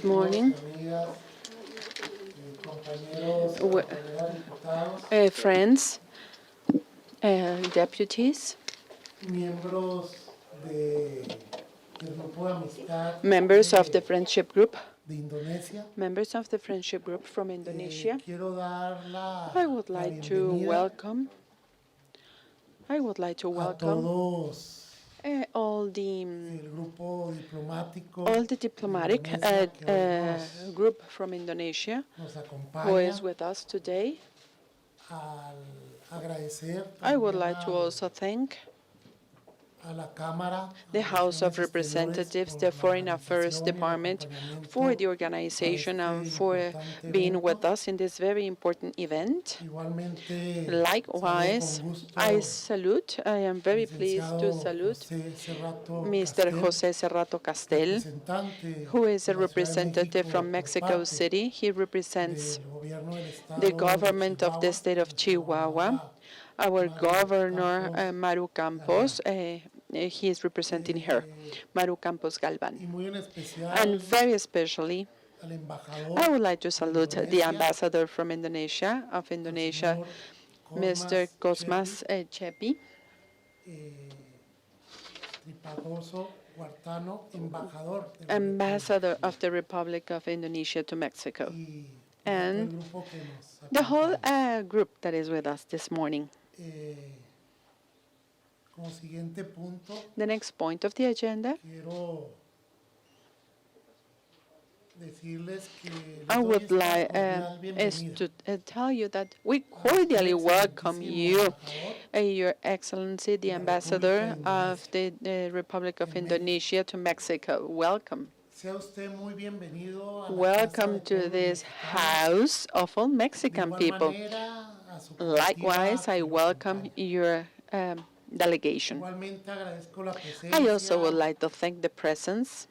Good morning, friends, deputies, members of the friendship group, members of the friendship group from Indonesia. I would like to welcome all the diplomatic group from Indonesia who is with us today. I would like to also thank the House of Representatives, the Foreign Affairs Department, for the organization and for being with us in this very important event. Likewise, I am very pleased to salute Mr. José Cerrato Castel, who is a representative from Mexico City. He represents the government of the state of Chihuahua. Our governor, Maru Campos, he is representing her, Maru Campos Galvan. And very especially, I would like to salute the ambassador from Indonesia, Mr. Cosmas Chepi, ambassador of the Republic of Indonesia to Mexico, and the whole group that is with us this morning. The next point of the agenda, I would like is to tell you that we cordially welcome you, Your Excellency, the Ambassador of the Republic of Indonesia to Mexico. Welcome. Welcome to this house of all Mexican people. Likewise, I welcome your delegation. I also would like to thank the presence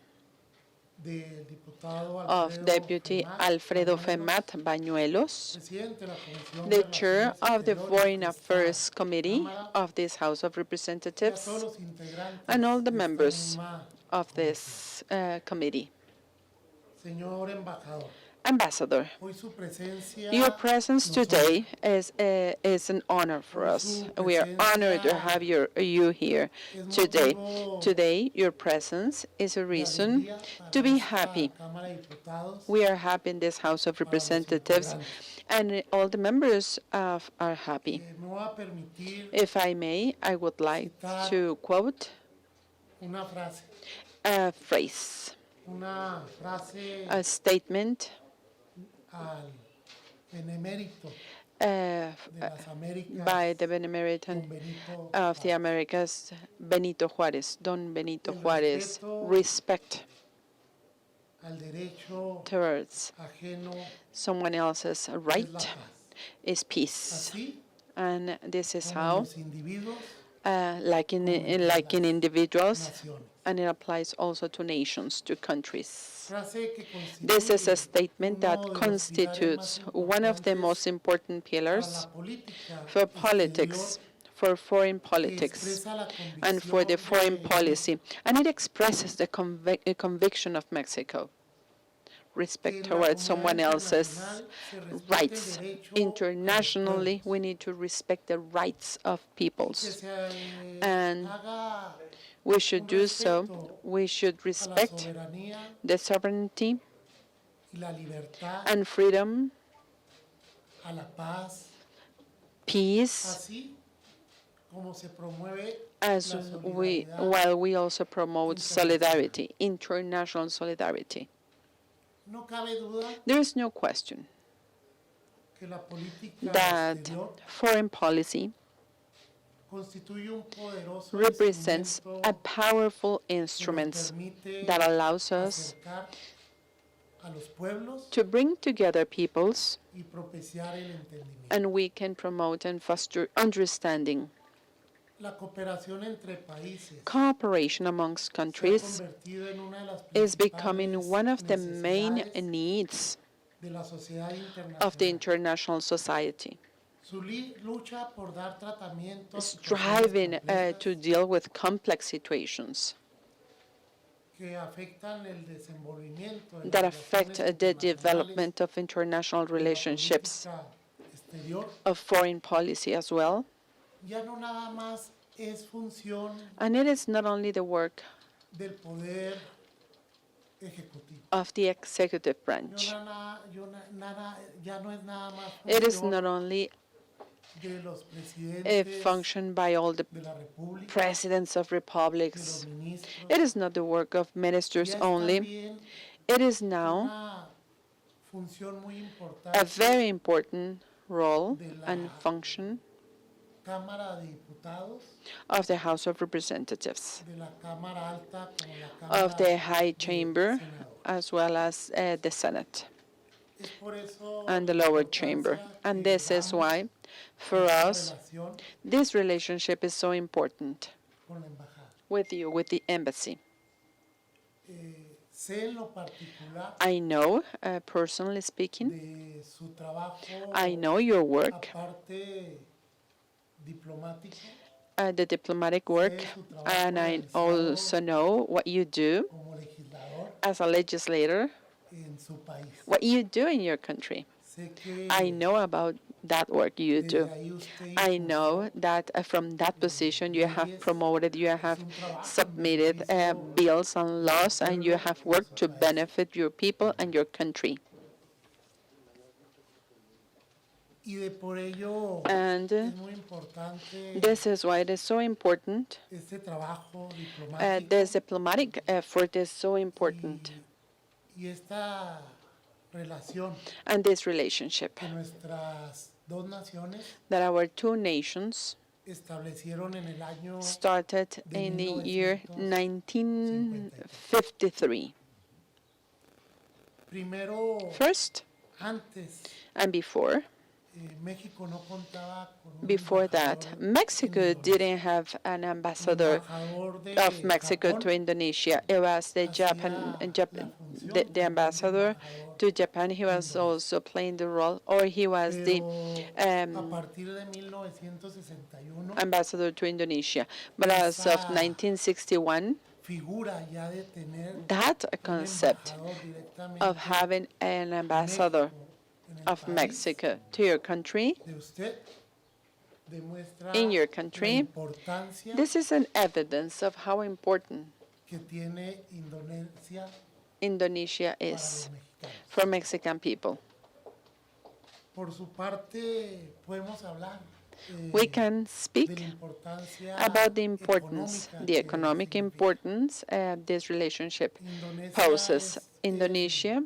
of Deputy Alfredo Femat Bañuelos, the chair of the Foreign Affairs Committee of this House of Representatives, and all the members of this committee. Ambassador, your presence today is an honor for us. We are honored to have you here today. Today, your presence is a reason to be happy. We are happy in this House of Representatives, and all the members are happy. If I may, I would like to quote a phrase, a statement by the Benemeritan of the Americas, Benito Juárez, Don Benito Juárez, respect towards someone else's right is peace. And this is how, like in individuals, and it applies also to nations, to countries. This is a statement that constitutes one of the most important pillars for politics, for foreign politics, and for the foreign policy. And it expresses the conviction of Mexico. Respect towards someone else's rights. Internationally, we need to respect the rights of peoples. And we should do so. We should respect the sovereignty and freedom, peace, while we also promote solidarity, international solidarity. There is no question that foreign policy represents a powerful instrument that allows us to bring together peoples, and we can promote and foster understanding. Cooperation amongst countries is becoming one of the main needs of the international society. Striving to deal with complex situations that affect the development of international relationships, of foreign policy as well. And it is not only the work of the executive branch. It is not only a function by all the presidents of republics. It is not the work of ministers only. It is now a very important role and function of the House of Representatives, of the High Chamber, as well as the Senate and the lower chamber. And this is why, for us, this relationship is so important with you, with the embassy. I know, personally speaking, I know your work, the diplomatic work, and I also know what you do as a legislator, what you do in your country. I know about that work you do. I know that from that position you have promoted, you have submitted bills and laws, and you have worked to benefit your people and your country. And this is why it is so important. This diplomatic effort is so important. And this relationship that our two nations started in the year 1953. First, and before that, Mexico didn't have an ambassador of Mexico to Indonesia. It was the ambassador to Japan. He was also playing the role, or he was the ambassador to Indonesia. But as of 1961, that concept of having an ambassador of Mexico to your country, in your country, this is an evidence of how important Indonesia is for Mexican people. We can speak about the importance, the economic importance this relationship poses. Indonesia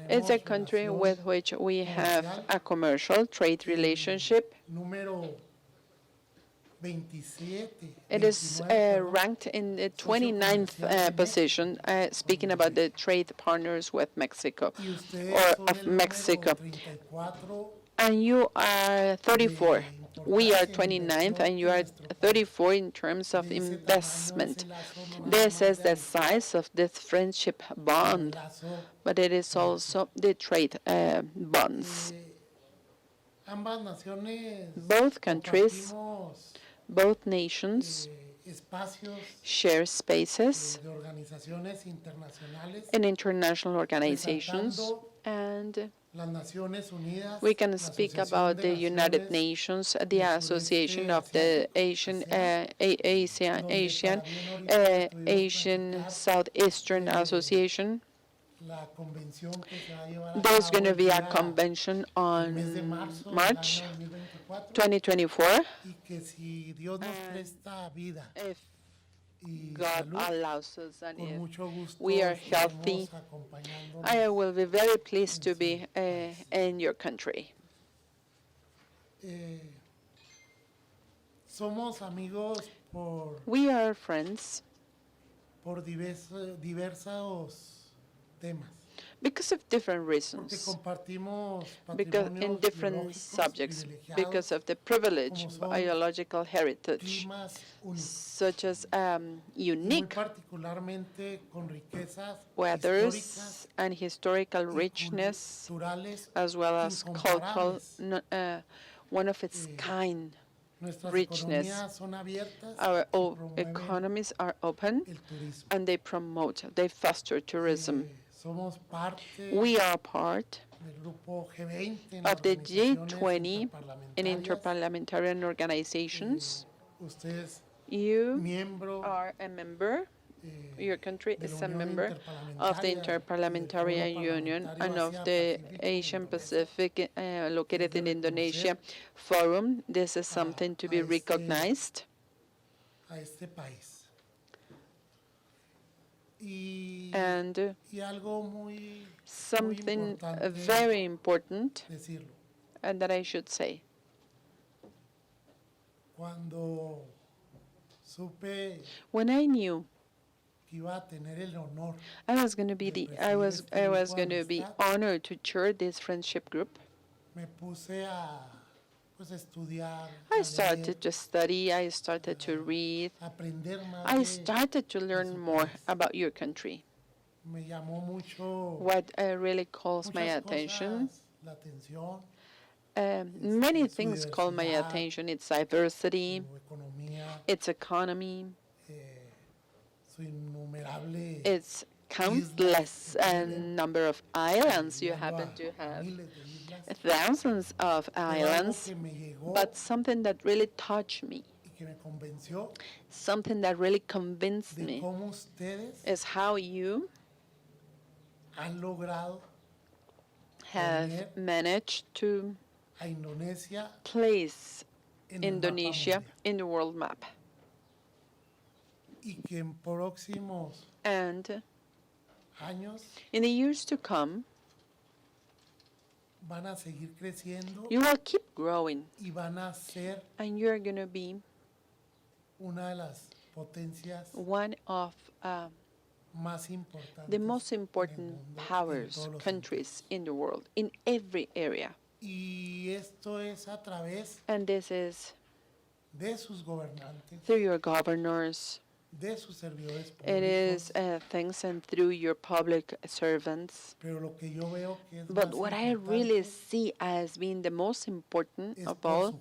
is a country with which we have a commercial trade relationship. It is ranked in the 29th position, speaking about the trade partners with Mexico, or of Mexico. And you are 34. We are 29th, and you are 34 in terms of investment. This is the size of this friendship bond, but it is also the trade bonds. Both countries, both nations share spaces in international organizations, and we can speak about the United Nations, the Association of the Asian Southeastern Association. There's going to be a convention on March 2024. If God allows us, and if we are healthy, I will be very pleased to be in your country. We are friends because of different reasons, because in different subjects, because of the privilege, biological heritage, such as unique weathers and historical richness, as well as cultural, one of its kind richness. Our economies are open, and they foster tourism. We are part of the G20 in interparliamentarian organizations. You are a member. Your country is a member of the Interparliamentarian Union and of the Asian Pacific located in Indonesia Forum. This is something to be recognized. And something very important and that I should say. When I knew I was going to be honored to chair this friendship group, I started to study, I started to read, I started to learn more about your country. What really calls my attention, many things call my attention. It's diversity, its economy, it's countless number of islands. You happen to have thousands of islands, but something that really touched me, something that really convinced me, is how you have managed to place Indonesia in the world map. And in the years to come, you will keep growing, and you're going to be one of the most important powers, countries in the world, in every area. And this is through your governors, it is thanks and through your public servants. But what I really see as being the most important of all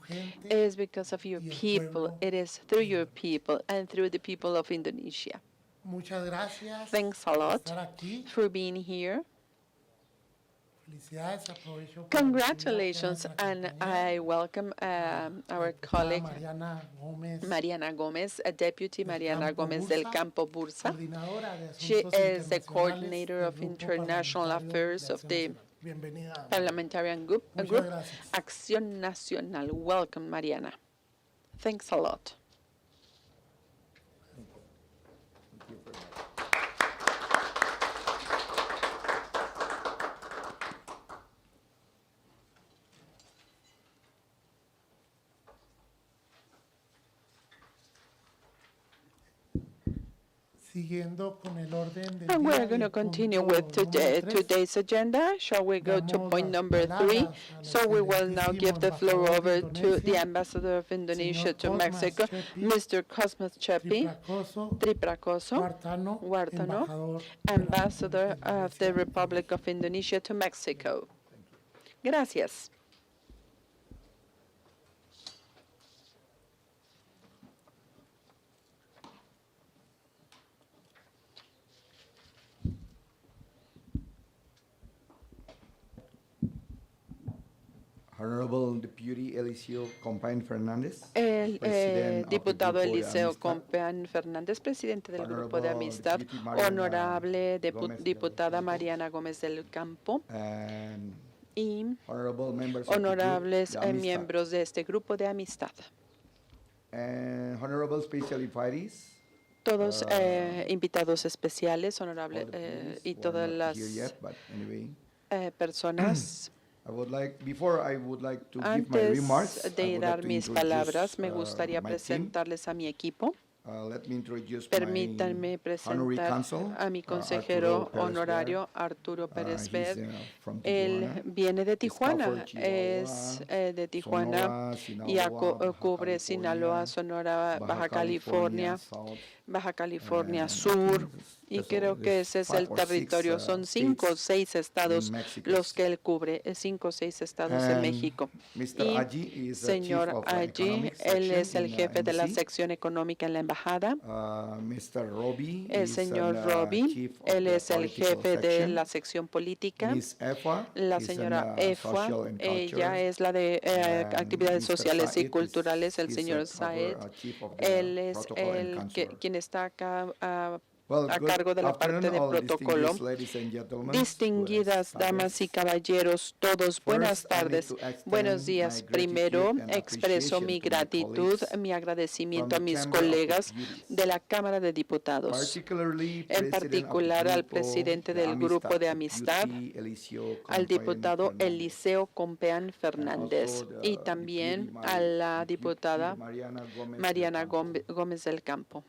is because of your people. It is through your people and through the people of Indonesia. Thanks a lot for being here. Congratulations, and I welcome our colleague Mariana Gomez, Deputy Mariana Gomez del Campo Bursa. She is the coordinator of international affairs of the parliamentarian group Acción Nacional. Welcome, Mariana. Thanks a lot. And we're going to continue with today's agenda. Shall we go to point number 3? So we will now give the floor over to the Ambassador of Indonesia to Mexico, Mr. Cosmas Chepi Tripracoso Huartano, Ambassador of the Republic of Indonesia to Mexico. Gracias. Honorable Deputy Eliseo Compain Fernández, el diputado Eliseo Compain Fernández, presidente del Grupo de Amistad, honorable diputada Mariana Gómez del Campo y honorables miembros de este Grupo de Amistad. Honorable Special Invitees, todos invitados especiales, honorables y todas las personas. Antes de dar mis palabras, me gustaría presentarles a mi equipo. Permítanme presentar a mi consejero honorario, Arturo Pérez Ved. Él viene de Tijuana, es de Tijuana y cubre Sinaloa, Sonora, Baja California Sur, Y That's creo all. que There's ese es el 5 or 6, territorio. Son 5 o states 6 estados in Mexico. los que él cubre, 5 o 6 estados en And México. Mr. Y Aji is the chief señor of allí, economic él section es el in jefe de la embassy. sección económica en la embajada. Mr. Roby El is señor an, Roby, chief of él the es el political jefe de section. la sección política. Miss Efa La is señora in Efua, social and ella culture. es la de And actividades Mr. sociales y Said culturales. El he's señor Saed, chief of él the es protocol and counselor. quien está acá Well, a good cargo de la afternoon, parte de all protocolo. distinguished ladies and gentlemen. Distinguidas damas y caballeros, todos, buenas First, I need tardes, to extend buenos días. my Primero, gratitude and expreso mi appreciation to my gratitud, colleagues mi agradecimiento a from the mis Chamber of colegas Deputies, de la Cámara de Diputados, particularly en President of the particular al Grupo presidente de del Grupo de Amistad, Amistad, Deputy Eliseo al Compeán diputado Fernández, Eliseo Compeán and Fernández also y the también Deputy a la Deputy diputada Mariana Gómez del Mariana Campo. Gómez del Campo.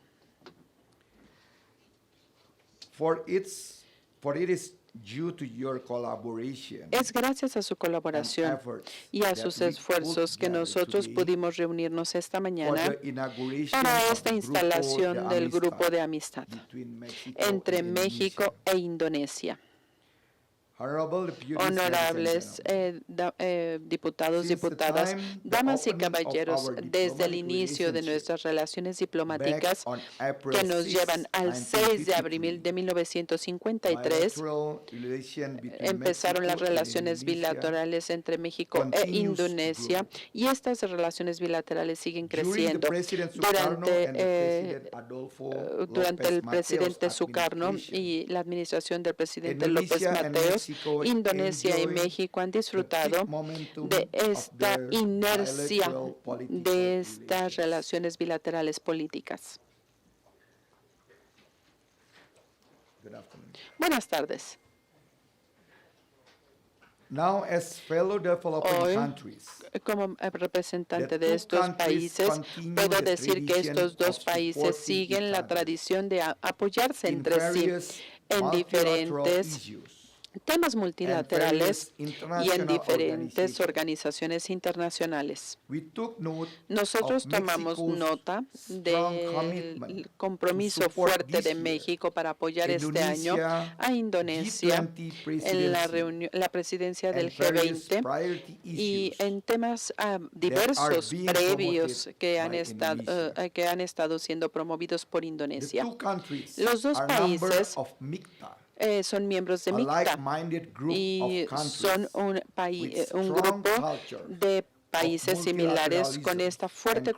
For it is due to your collaboration Es gracias a su and colaboración efforts y a that sus we could esfuerzos que gather nosotros today pudimos reunirnos esta for mañana the inauguration para of esta the instalación del Grupo de Amistad between Mexico entre and México Indonesia. e Indonesia. Honorable deputies, Honorables diputados, Since the diputadas, time the damas y opening of caballeros, our desde el diplomatic inicio de nuestras relaciones diplomáticas back on April que nos 6, llevan al 6 de abril de 1953, 1953, bilateral relation between empezaron las Mexico and relaciones Indonesia bilaterales entre México e continues to Indonesia grow. y estas relaciones bilaterales siguen During the creciendo. President Sukarno and the President Durante el López presidente Mateos Sukarno administration, y la administración del presidente López Indonesia and Mateos, Mexico Indonesia y enjoy México han the disfrutado peak momentum de of esta their inercia bilateral political de estas relations. relaciones bilaterales políticas. Good afternoon. Buenas tardes. Now, as fellow developing Hoy, countries, como representante the de two estos countries países, continue puedo the decir que tradition estos dos of países supporting siguen each la other tradición de apoyarse in entre sí various en multilateral diferentes issues temas multilaterales and y en various diferentes international organizaciones internacionales. We took note Nosotros of tomamos Mexico's nota strong del commitment compromiso to support fuerte this de year México para apoyar este año Indonesia a Indonesia G20 en la presidency la presidencia del and various G20 priority y issues en temas diversos being previos promoted que by han estado siendo promovidos por The Indonesia. two countries Los dos are member países of MICTA, son miembros de a MICTA like-minded group y of countries son un with un strong grupo culture de países similares con esta fuerte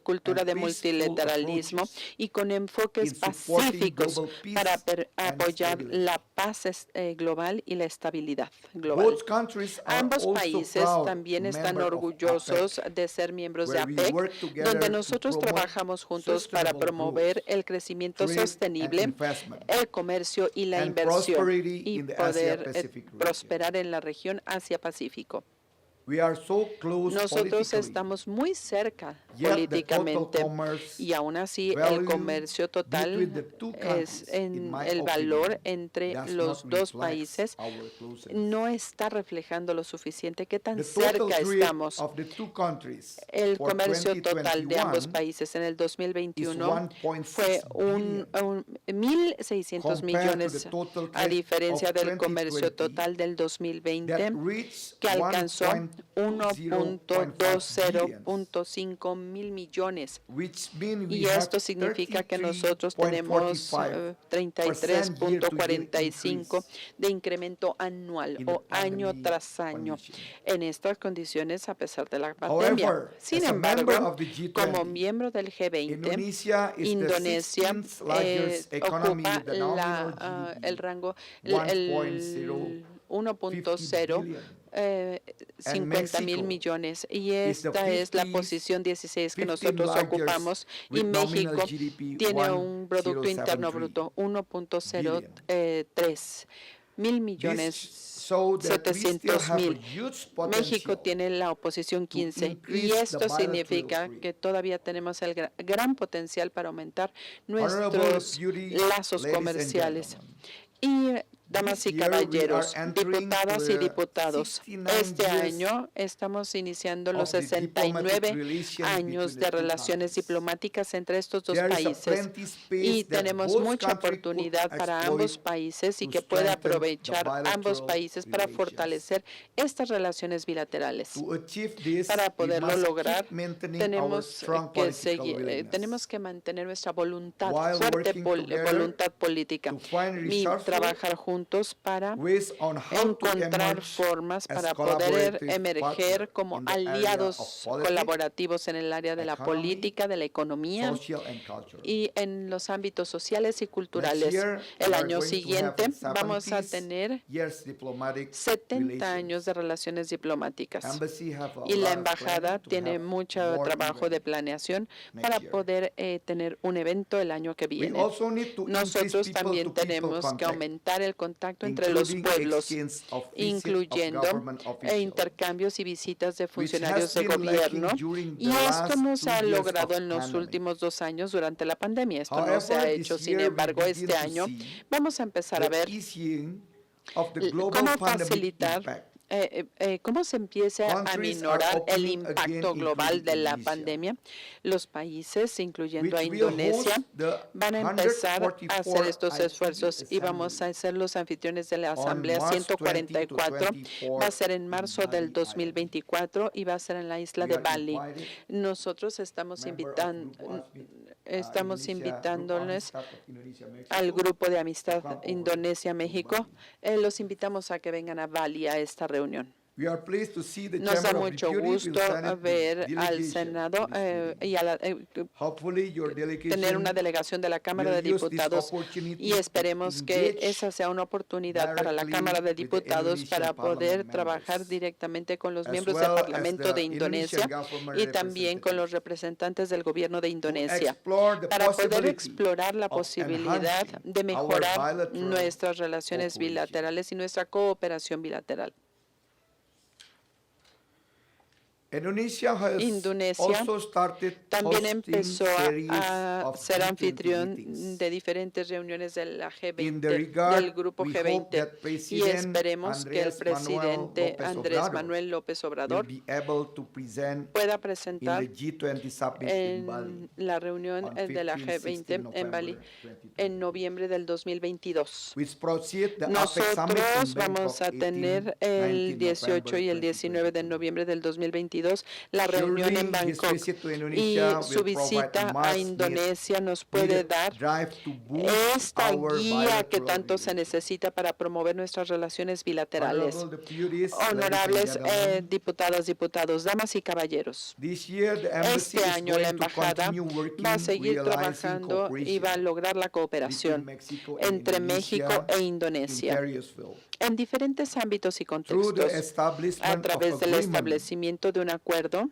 cultura de multilateralismo y con enfoques in supporting pacíficos global peace para and apoyar stability. la paz global y la estabilidad global. Both countries are Ambos also países proud también están member of orgullosos APEC, de ser miembros de where we APEC, work together donde to nosotros promote trabajamos juntos para sustainable promover growth, el crecimiento trade and sostenible, investment, el comercio y la and inversión prosperity y in the poder Asia-Pacific region. prosperar en la región Asia-Pacífico. We are so close Nosotros politically, estamos muy cerca yet the total políticamente commerce y aún así el value comercio between the total two es countries, in my el valor opinion, entre does los not dos reflect países our closeness. no está reflejando lo suficiente qué tan The total cerca trade estamos. of the two countries El for comercio total de ambos 2021 países en el is 2021 $1.6 fue billion 1.600 compared to millones, the total a trade diferencia of del comercio 2020 total del 2020, that reached que alcanzó 1.20.5 1.20.5 mil millones. which means we Y have esto significa que nosotros tenemos 33.45 de incremento anual in the o año pandemic tras año condition. en estas condiciones a pesar de la pandemia. However, Sin as a member embargo, of the G20, como miembro del G20, Indonesia is Indonesia the 16th largest economy ocupa with the nominal GDP, el rango, 1.050 billion. 50 mil Mexico millones y is the esta es la 15th posición 16 que 15th nosotros largest ocupamos y with nominal México GDP tiene un Producto 1.073 Interno Bruto 1.03 mil millones so that we still 700 have a mil. huge México potential tiene la oposición 15 y increase the esto bilateral significa trade. que todavía tenemos el gran potencial para aumentar Honorable nuestros beauty, lazos ladies and comerciales. gentlemen, Y Damas y caballeros, diputadas y diputados, este año estamos iniciando los 69 años de relaciones diplomáticas entre estos dos países y tenemos mucha oportunidad para ambos países y que puede aprovechar ambos países para fortalecer estas relaciones bilaterales. Para poderlo lograr, tenemos que mantener nuestra voluntad, fuerte voluntad política y trabajar juntos para encontrar formas para poder emerger como aliados colaborativos en el área de la política, de la economía y en los ámbitos sociales y culturales. El año siguiente vamos a tener 70 años de relaciones diplomáticas y la embajada tiene mucho trabajo de planeación para poder tener un evento el año que viene. Nosotros también tenemos que aumentar el contacto entre los pueblos, incluyendo intercambios y visitas de funcionarios de gobierno. Y esto no se ha logrado en los últimos 2 años durante la pandemia. Esto no se ha hecho. Sin embargo, este año vamos a empezar a ver cómo facilitar cómo se empieza a minorar el impacto global de la pandemia. Los países, incluyendo a Indonesia, van a empezar a hacer estos esfuerzos y vamos a ser los anfitriones de la Asamblea 144. Va a ser en marzo del 2024 y va a ser en la isla de Bali. Nosotros estamos invitándoles al Grupo de Amistad Indonesia-México. Los invitamos a que vengan a Bali a esta reunión. Nos da mucho gusto ver al Senado y tener una delegación de la Cámara de Diputados y esperemos que esa sea una oportunidad para la Cámara de Diputados para poder trabajar directamente con los miembros del Parlamento de Indonesia y también con los representantes del gobierno de Indonesia para poder explorar la posibilidad de mejorar nuestras relaciones bilaterales y nuestra cooperación bilateral. Indonesia también empezó a ser anfitrión de diferentes reuniones de la G20, del Grupo G20, y esperemos que el presidente Andrés Manuel López Obrador pueda presentar en la reunión de la G20 en Bali en noviembre del 2022. Nosotros vamos a tener el 18 y el 19 de noviembre del 2022 la reunión en Bangkok y su visita a Indonesia nos puede dar esta guía que tanto se necesita para promover nuestras relaciones bilaterales. Honorables diputadas, diputados, damas y caballeros, este año la embajada va a seguir trabajando y va a lograr la cooperación entre México e Indonesia en diferentes ámbitos y contextos a través del establecimiento de un acuerdo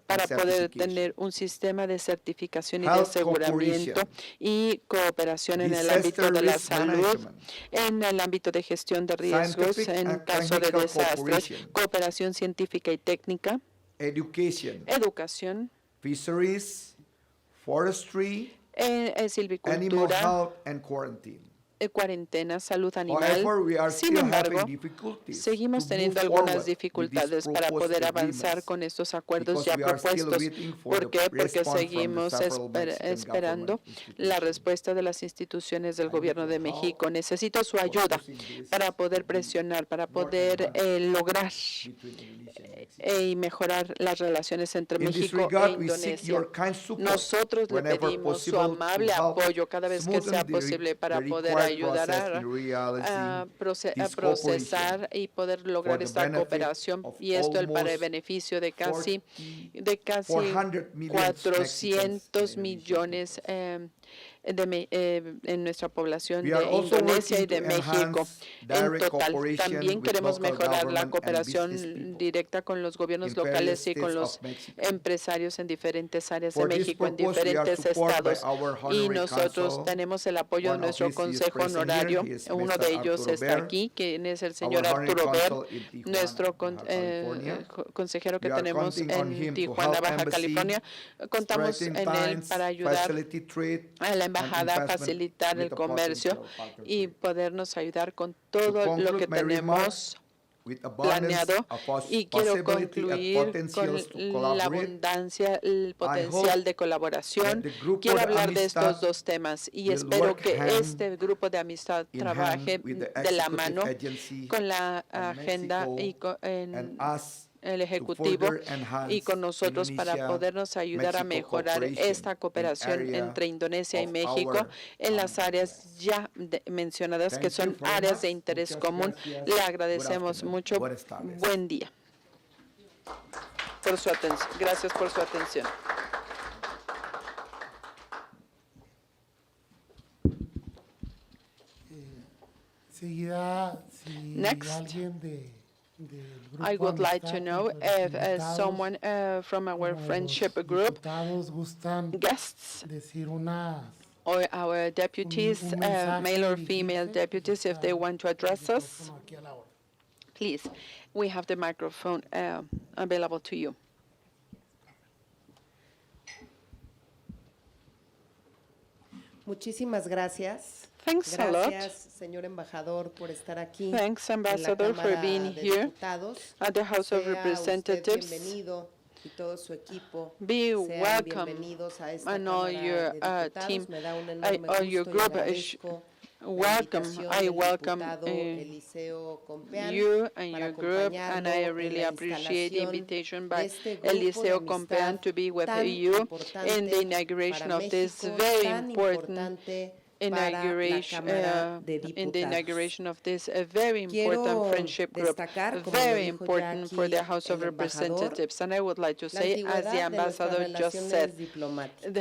para poder tener un sistema de certificación y de aseguramiento y cooperación en el ámbito de la salud, en el ámbito de gestión de riesgos en caso de desastres, cooperación científica y técnica, educación, fisheries, forestry, silvicultura, cuarentena, salud animal. Sin embargo, seguimos teniendo algunas dificultades para poder avanzar con estos acuerdos ya propuestos. ¿Por qué? Porque seguimos esperando la respuesta de las instituciones del Gobierno de México. Necesito su ayuda para poder presionar, para poder lograr y mejorar las relaciones entre México e Indonesia. Nosotros le pedimos su amable apoyo cada vez que sea posible para poder ayudar a procesar y poder lograr esta cooperación, y esto para el beneficio de casi 400 millones en nuestra población de Indonesia y de México en total. También queremos mejorar la cooperación directa con los gobiernos locales y con los empresarios en diferentes áreas de México, en diferentes estados. Y nosotros tenemos el apoyo de nuestro Consejo Honorario. Uno de ellos está aquí, quien es el señor Arturo Ver, nuestro consejero que tenemos en Tijuana, Baja California. Contamos en él para ayudar a la embajada a investment facilitar with el the comercio potential partner y trade. podernos ayudar con To todo lo que conclude my remarks, tenemos with abundance planeado, of y quiero possibility and concluir con potentials to la collaborate, abundancia, el I potencial hope de colaboración. that the Grupo Quiero de hablar de Amistad estos dos temas y will espero work que hand este grupo de amistad in trabaje hand with the de la executive mano agency con la on agenda Mexico y con and us el to Ejecutivo further y con enhance nosotros para Indonesia podernos ayudar a Mexico mejorar cooperation esta in cooperación area entre Indonesia y of México our en las common áreas interest. ya mencionadas, que Thank you son very áreas de much. interés Muchas común. gracias. Le Good agradecemos afternoon. mucho. Buenas tardes. Buen día. Por su atención. Gracias por su atención. Seguida, si Next. alguien del grupo I would like to Amistad, know entre los if invitados, someone from our como friendship los group, diputados gustan guests, decir unas or our deputies, un mensaje, male or dirigirse, female deputies, if está they want to el address us, micrófono aquí a la orden. please, we have the microphone available to you. Muchísimas gracias. Thanks a lot. Gracias, señor embajador, por estar aquí Thanks, en la Ambassador, for Cámara being de here Diputados. at the House of Sea usted Representatives. bienvenido y todo su equipo. Be Sean welcome, bienvenidos a esta and all Cámara your de Diputados. team, Me da un enorme all your gusto y group. agradezco la Welcome. invitación I del welcome diputado Eliseo Compeán you and para your group, and I acompañarlo en really la appreciate the instalación invitation de by este grupo de Eliseo amistad Compeán to be with tan you in the importante inauguration para of this México, very tan important importante para la inauguration, Cámara de in the Diputados. inauguration of this very important Quiero friendship group, destacar, como very lo dijo ya important for aquí the House of el embajador, Representatives. And I would like to la say, as the antigüedad de nuestras ambassador just said, relaciones diplomáticas.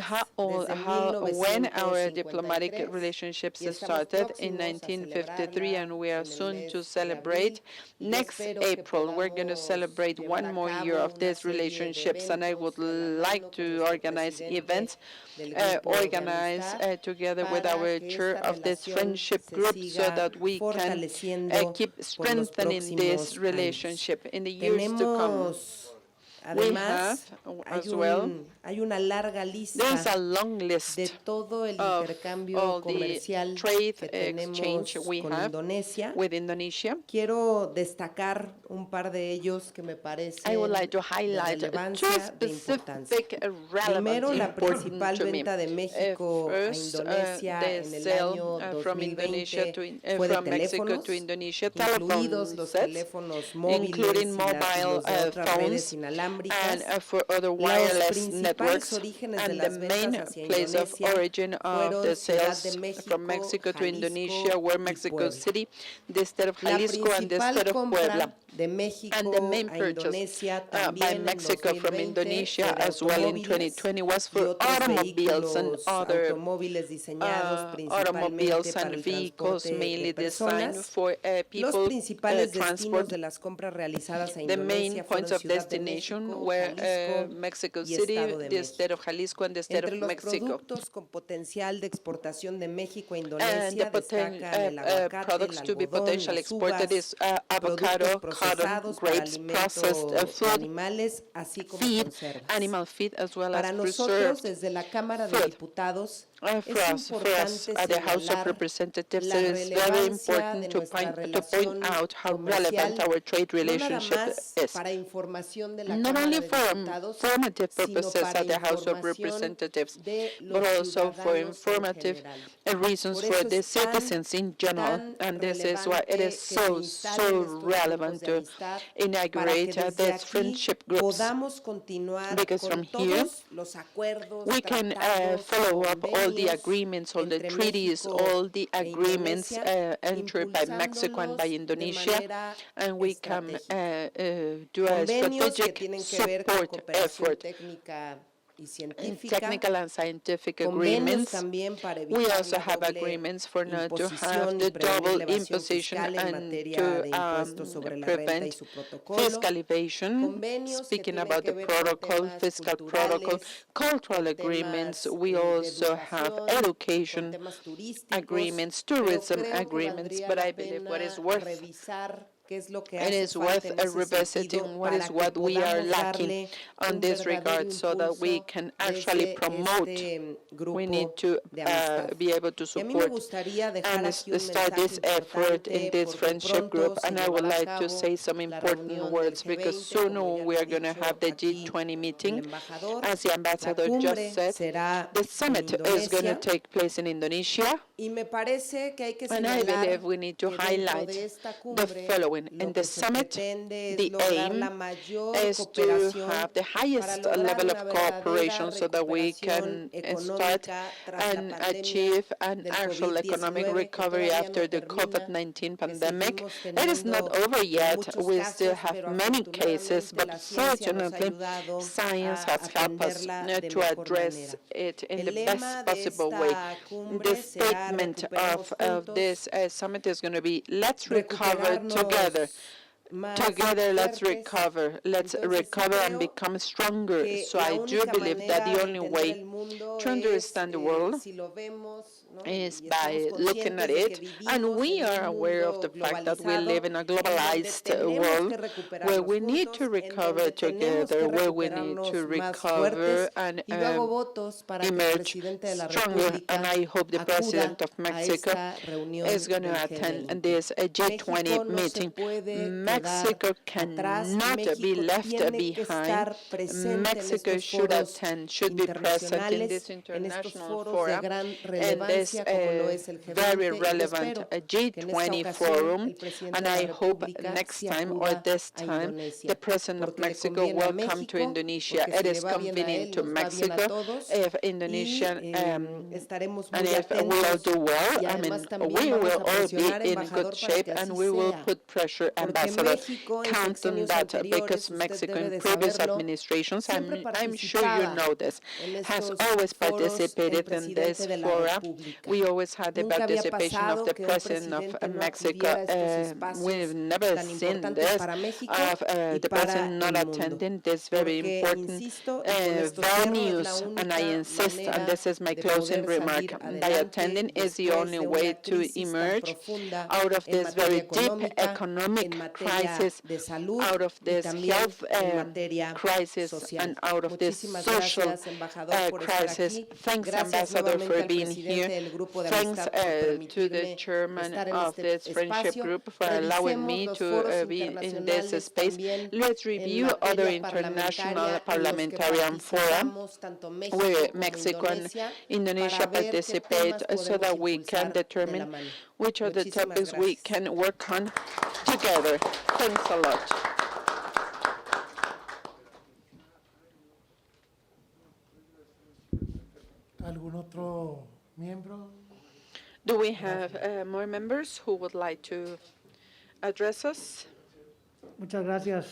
when our Desde diplomatic 1953, relationships y estamos started in próximos a 1953, and we are celebrarla en el soon mes to de celebrate abril, y yo next espero que April. We're going to podamos celebrate llevar one a more cabo year of una these serie de relationships, and I would eventos de la like mano con to nuestro organize presidente events del Grupo de organize Amistad together with para our que chair esta of this relación friendship se group so siga that we can fortaleciendo keep por los strengthening this próximos años. relationship in the years to come. Tenemos, We además, have as well, hay una larga lista there's a long list de todo el of intercambio all the comercial trade que tenemos exchange we con have Indonesia. with Indonesia. Quiero destacar un par de ellos que me parecen I would like to de highlight two relevancia, de importancia. specific Primero, relevant la important principal to me. venta de México a First, Indonesia the en el sale año from Indonesia 2020 to fue de from Mexico teléfonos, to Indonesia, incluidos telephone los sets, teléfonos móviles including y mobile los de otras redes phones, inalámbricas. and for other Los wireless principales networks, orígenes de and the las main ventas hacia place of Indonesia origin of fueron the Ciudad sales de México, from Mexico to Jalisco Indonesia were y Mexico Puebla. City, the state of La Jalisco, and the state principal of Puebla. compra de México And the main a purchase Indonesia by también en Mexico from 2020 Indonesia fue de as well in automóviles 2020 was y for otros automobiles and vehículos other automóviles diseñados principalmente automobiles para and el vehicles transporte mainly de designed personas. for Los people principales destinos transport. de las compras realizadas a The main Indonesia points fueron of Ciudad de destination México, were Jalisco Mexico y City, Estado de the México. state of Jalisco, and the state Entre of los Mexico. productos con potencial de exportación de México a And the Indonesia destacan el aguacate, products el to be algodón, potentially las exported uvas, is avocado, productos cotton, procesados para grapes, processed alimentos food, animales, así como feed, conservas. animal feed, as well Para as nosotros, preserved desde la Cámara de food. Diputados, For es us, importante at the House of señalar Representatives, la it is very relevancia de important to nuestra point relación out how relevant comercial, our trade no nada relationship más is. para información de la Not Cámara only de for Diputados, informative sino purposes para at the House of información Representatives, de but los also for ciudadanos en informative general. reasons Por for eso the es tan, citizens in general, tan and this is why it relevante is que so, se instalen so estos relevant grupos de to amistad para inaugurate que desde these aquí friendship groups, podamos continuar because from con here todos los acuerdos, we can tratados, follow up all the convenios agreements, all the entre treaties, México all the e agreements Indonesia, entered by Mexico and by impulsándolos de Indonesia, manera and we can estratégica. do a Convenios que strategic tienen que ver con support cooperación effort técnica y in científica, technical and scientific convenios agreements. también para We evitar also la have doble agreements for not to have imposición y the prevenir double la evasión imposition fiscal en and materia to de impuestos sobre la renta y prevent su protocolo, fiscal evasion. convenios que Speaking tienen about que the ver con protocol, temas fiscal protocol, culturales, cultural con agreements, temas we de also have educación, con education temas turísticos, agreements, pero tourism creo que agreements, valdría but la I believe what is pena worth revisar qué es lo que It hace is falta worth en ese revisiting sentido what para is que what we are podamos lacking darle on un this verdadero regard so that we impulso can actually desde promote. este We need grupo to de amistad. be able to Y a mí me support gustaría dejar and aquí un start mensaje this effort in importante this porque friendship pronto group. se And I would llevará a like to cabo say some la important reunión del words because G20, soon como ya we lo are ha going to dicho have the aquí G20 el meeting. embajador. As the La ambassador cumbre just said, será the en summit is going to Indonesia. take place in Indonesia. Y me parece que hay que And I señalar believe we need to que dentro highlight de esta the cumbre following. lo In que the se summit, pretende es the lograr aim la mayor is to cooperación have the para highest lograr level una of verdadera cooperation so that we recuperación can start económica tras la and pandemia achieve an del actual economic COVID-19 que recovery todavía after no the termina, COVID-19 que pandemic. seguimos It is not teniendo over yet. muchos We still casos, have pero many cases, afortunadamente but la ciencia nos ha fortunately, ayudado science a has helped us atenderla de to mejor address manera. it in El the lema best de possible way. esta The cumbre será statement recuperemos of juntos, this summit is going to be, let's recover together. recuperarnos más Together, let's fuertes. recover. Let's Entonces, sí recover and creo become stronger. que So la I do única believe that manera the de only entender way el mundo to es understand the world si lo vemos, ¿no? is Y by estamos looking at conscientes de que it, and vivimos we en are un aware of mundo the fact that we live globalizado in a en donde globalized tenemos que world where recuperarnos we need juntos, to en recover donde tenemos together, que where we need recuperarnos to más recover fuertes. and Y yo hago votos para que el emerge presidente de la stronger. República And I hope the acuda President of a Mexico esta reunión is going del to attend G20. this México G20 no se meeting. puede quedar Mexico atrás. cannot be México left tiene que behind. estar presente en Mexico estos should foros attend, should be present in this internacionales, en estos international foros de forum, gran in this relevancia como lo es el very G20. Y yo relevant espero que en esta G20 ocasión forum. el presidente And de la I hope República next sí time or acuda this a time, Indonesia, the President of porque le Mexico conviene a will come to México, Indonesia. porque It si le is va bien a convenient él, to nos va bien a Mexico todos. if Y Indonesian estaremos and muy if we all atentos. do well, Y I mean, además también we vamos will a all be presionar, in embajador, good para shape que and así we will sea. put pressure, Porque Ambassador. México en Count on sexenios that because anteriores, usted Mexico debe in de previous saberlo, administrations, siempre I'm sure you participaba know this, en has estos always foros el participated in this presidente de la fora. República. We always had the Nunca había participation of pasado the que un President of presidente no Mexico. acudiera a estos espacios We've never tan seen importantes this para México of y the para President not el mundo. attending this very Porque, important insisto, y con esto cierro, es venues, la and I única insist, and manera this is my de closing poder remark, salir by adelante attending is the después only de way una to crisis tan emerge profunda out of en this very materia deep económica, economic en materia crisis, de salud out of y this también health en materia crisis, social. and out of this Muchísimas social gracias, embajador, por estar crisis. aquí. Thanks, Gracias Ambassador, nuevamente for al being presidente here. del Grupo de Thanks Amistad por to the permitirme chairman estar en of este this friendship espacio. group for allowing me Revisemos los to foros be in this internacionales space. también Let's en review other materia international parlamentaria en los que parliamentarian fora participamos tanto México where como Mexico and Indonesia Indonesia para ver qué participate temas so that podemos we can impulsar de la determine mano. which are the Muchísimas topics we gracias. can work on together. Thanks a lot. ¿Algún otro miembro? Do we have more members who would like to address us? Muchas gracias,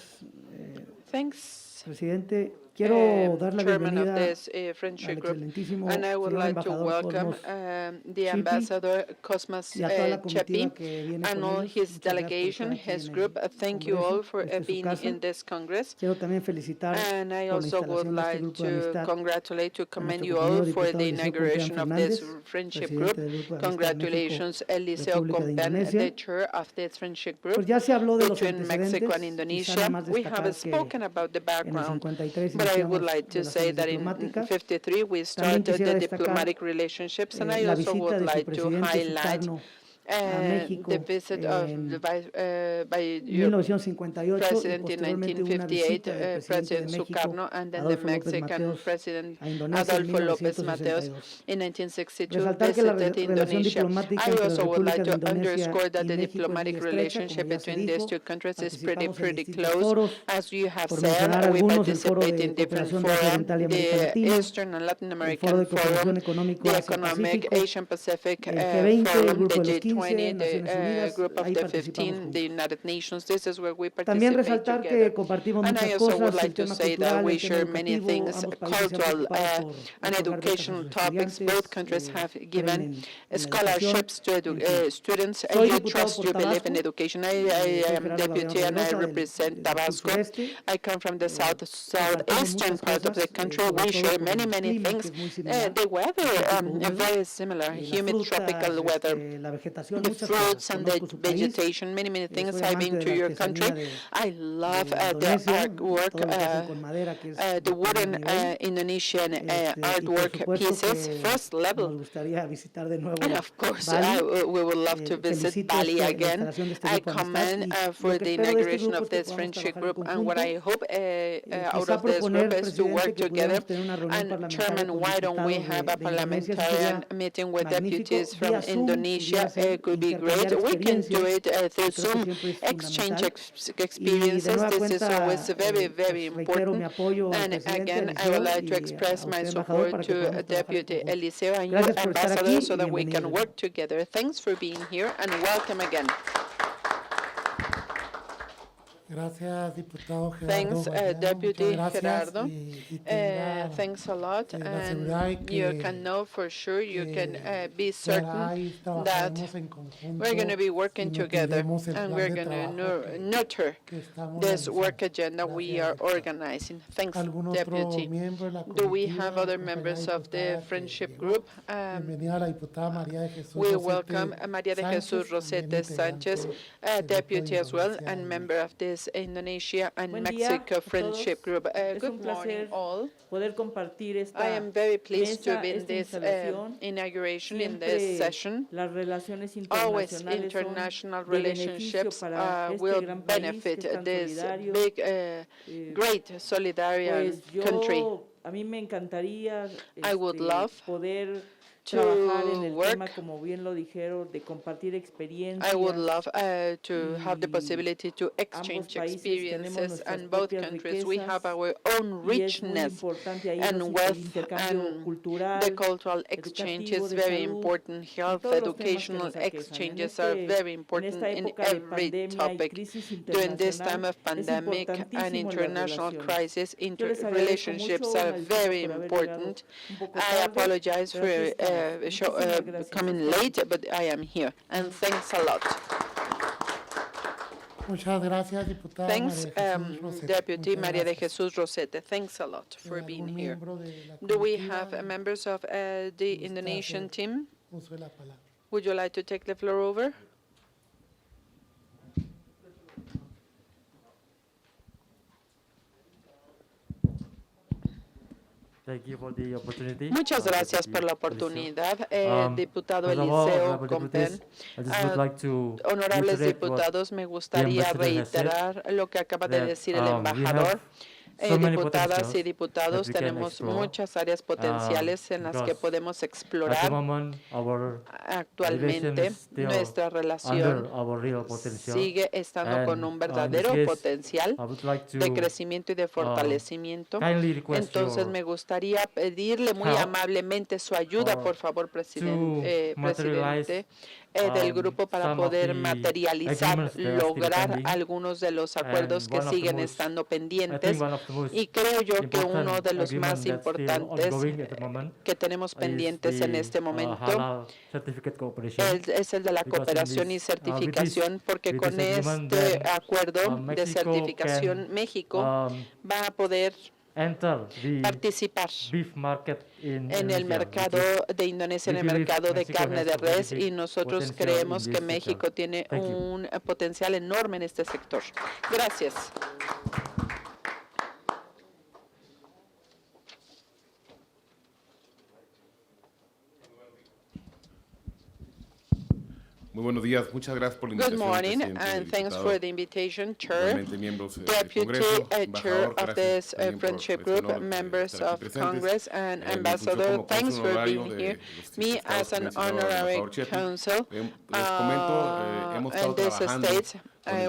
Thanks, presidente. Quiero dar la chairman of bienvenida this friendship al group. excelentísimo And I would señor like to embajador welcome Cosmos the ambassador Cosmas y a toda la Chepi comitiva que viene and con all ellos. his Muchas gracias por delegation, estar aquí his en el group. Thank you Congreso. all for Esta es su being casa. in this Congress. Quiero también felicitar And I por la also would instalación de este like grupo de to amistad congratulate, to a commend nuestro you all compañero for the diputado Eliseo inauguration Compeán of this Fernández, friendship presidente group. del Grupo de Amistad Congratulations, Eliseo México-República de Compeán, Indonesia. the chair of this friendship group Pues ya se habló de los between Mexico and antecedentes, quizá Indonesia. nada más We have destacar que spoken about the en el background, 53 but I would iniciamos like to say relaciones that in diplomáticas. 53 we También started quisiera the destacar diplomatic relationships, and I la also visita would de su like to presidente highlight Sukarno a México the visit of the by your 1958 y president in posteriormente una 1958, visita del presidente de President México, Sukarno, and then the Adolfo López Mexican Mateos, President a Indonesia en Adolfo López Mateos 1962. in 1962 Resaltar que la visited relación Indonesia. diplomática I entre la also would like República de to Indonesia underscore that y the México es diplomatic muy estrecha, relationship como ya se between these dijo. two countries is Participamos en pretty distintos close. foros, As you have por said, mencionar we algunos, el Foro participate de in different Cooperación fora, Occidental y América the Latina, Eastern and Latin el Foro American de Cooperación Forum, Económico the Economic Asia-Pacífico, Asian Pacific el G20, el Forum, Grupo the de los 15, G20, Naciones the Unidas, Group of ahí the participamos 15, the juntos. United Nations. This is where we También participate resaltar together. que compartimos And I muchas also would cosas, el like to tema say that cultural, we el tema share many educativo, things, ambos países se han cultural preocupado por and otorgar becas a educational sus topics. estudiantes, Both countries have creen given en la scholarships to educación, en fin. students. Soy You diputado trust, por you believe in Tabasco, education. I soy am Gerardo deputy Gabriel and I Mendoza represent del Tabasco. sureste. I come from the Compartimos southeastern muchas part of the cosas, country. sobre We todo share por many, el many clima, que things. es muy similar, The weather trópico húmedo, very similar, las humid frutas, tropical weather. la vegetación vegetación, the muchas fruits cosas. and the Conozco su país. vegetation, many things. Soy I've been amante to de la your artesanía country. I love de the Indonesia, artwork, todo lo que hacen con madera, que es the de primer wooden nivel. Indonesian Y por artwork supuesto pieces, que first nos level. gustaría visitar de nuevo And of course, Bali. we would love to visit Felicito Bali la again. instalación de este I Grupo de Amistad commend y for lo que the espero de este inauguration grupo of es que this podamos friendship trabajar en group, and what I conjunto. hope out Quizá of this proponer, group is to work presidente, que together. pudiéramos tener una reunión And parlamentaria Chairman, con why don't we diputados have a de Indonesia. Eso sería parliamentarian meeting with magnífico. deputies from Vía Zoom Indonesia? pudiera ser It could be great. intercambiar We can do it experiencias, through que creo que Zoom, siempre es exchange fundamental. Y de experiences. nueva This is cuenta, always very, very pues reitero mi important. apoyo al And presidente again, I would Eliseo like to y express a my usted, embajador, support para que to podamos trabajar en Deputy conjunto. Eliseo and you, Gracias por estar Ambassador, aquí so y that we bienvenido. can work together. Thanks for being here and welcome again. Gracias, diputado Gerardo. Thanks, Guadiana, Deputy muchas gracias Gerardo. y tenga Thanks a lot, la seguridad de and you que, can know for sure, you can be se hará certain y that trabajaremos en conjunto we're going to be y working together, nutriremos el and plan we're de going trabajo to nurture que estamos this work realizando. agenda we Gracias, are diputado. organizing. Thanks, ¿Algún otro Deputy. miembro de la Do we comitiva, have other compañera members of the diputada que friendship llegó? group? Bienvenida a la diputada María de Jesús We Rosete welcome María de Jesús Sánchez, Rosete también Sanchez, integrante del Grupo de deputy as well, Indonesia and y member of this Indonesia and Buen día Mexico a Friendship todos. Group. Es Good un morning, placer all. poder compartir esta I am very pleased to mesa, be in esta this instalación. inauguration, in this Siempre session. las relaciones Always internacionales son international de beneficio relationships para este will gran país que benefit es tan this solidario. big, great solidarian Pues country. yo, a mí me encantaría I would love poder to trabajar en el work. tema, como bien lo dijeron, de compartir experiencias. I would love to have the y possibility to exchange países tenemos experiences, nuestras and both propias countries we have riquezas, our own y es muy richness importante ahí and el wealth, intercambio and cultural, the cultural exchange educativo, is de very salud, important. y Health, todos los temas que educational nos aquejan. exchanges are very important esta in época de every pandemia y topic. crisis During this time internacional, of pandemic and importantísimo las international relaciones. crisis, Yo les agradezco relationships mucho, are una disculpa very por haber important. llegado un poco I tarde, apologize for pero aquí estamos. Muchísimas gracias. coming late, but I am here, and thanks a lot. Muchas gracias, diputada Thanks, María de Jesús Rosete. Deputy Muchas María de gracias. Jesús Rosete. Thanks a lot for ¿Algún being here. miembro de la Do we comitiva have members of the gusta Indonesian hacer team? uso de la palabra? Would you like to take the floor over? Thank you for the opportunity. Muchas gracias por la oportunidad, diputado Eliseo Compen. Honorables diputados, me gustaría reiterar lo que acaba de decir el embajador. Diputadas y diputados, tenemos muchas áreas potenciales en las que podemos explorar. Actualmente, nuestra relación sigue estando con un verdadero potencial de crecimiento y de fortalecimiento. Entonces, me gustaría pedirle muy amablemente su ayuda, por favor, presidente del grupo, para poder materializar, lograr algunos de los acuerdos que siguen estando pendientes. Y creo yo que uno de los más importantes que tenemos pendientes en este momento es el de la cooperación y certificación, porque con este acuerdo de certificación México va a poder participar en el mercado de Indonesia, en el mercado de carne de res, y nosotros creemos que México tiene un potencial enorme en este sector. Gracias. Muy buenos días, muchas gracias por la Good invitación, morning, presidente, and thanks diputado, for the invitation, Chair, igualmente miembros del Deputy Congreso, Chair embajador, of gracias this también por Friendship este Group, honor de members estar aquí of presentes. Congress, and Mi función Ambassador, como thanks cónsul for honorario being de here. los Me estados as an mencionado el honorary embajador Chepi, counsel les comento, hemos estado in these trabajando states, con